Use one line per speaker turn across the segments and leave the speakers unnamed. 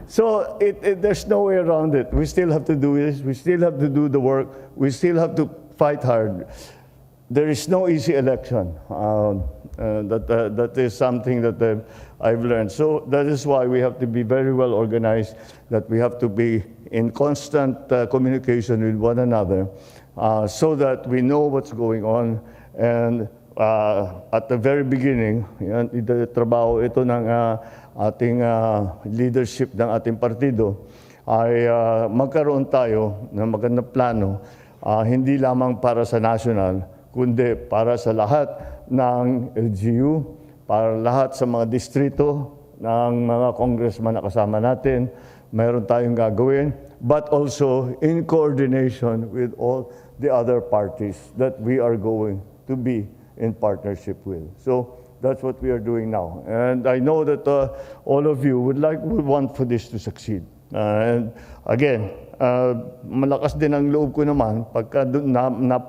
So there's no way around it. We still have to do this. We still have to do the work. We still have to fight hard. There is no easy election. That is something that I've learned. So that is why we have to be very well organized, that we have to be in constant communication with one another so that we know what's going on. And at the very beginning, yan, trabaho ito ng ating leadership ng ating partido ay magkaroon tayo ng magandang plano, hindi lamang para sa national, kundi para sa lahat ng LGU, para lahat sa mga distrito ng mga congressman na kasama natin, mayroon tayong gagawin, but also in coordination with all the other parties that we are going to be in partnership with. So that's what we are doing now. And I know that all of you would want for this to succeed. And again, malakas din ang loob ko naman pagka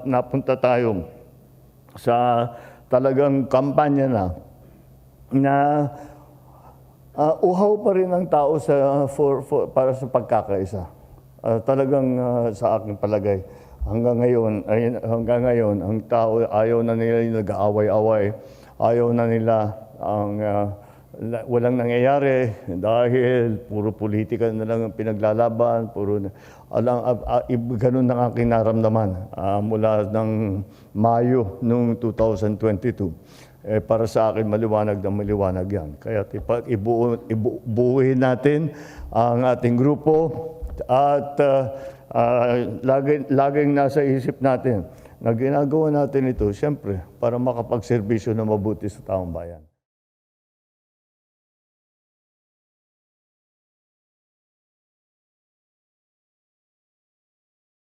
napunta tayo sa talagang kampanya na uhaw pa rin ang tao para sa pagkakaisa. Talagang sa aking palagay, hanggang ngayon, ang tao ayaw na nila yung nag-aaway-away, ayaw na nila ang walang nangyayari dahil puro politika na lang ang pinaglalaban, ganun ang aking naramdaman mula ng Mayo noong 2022. Para sa akin, maliwanag na maliwanag yan. Kaya ibuuhin natin ang ating grupo at laging nasa isip natin na ginagawa natin ito, siyempre, para makapagserbisyo na mabuti sa taong bayan.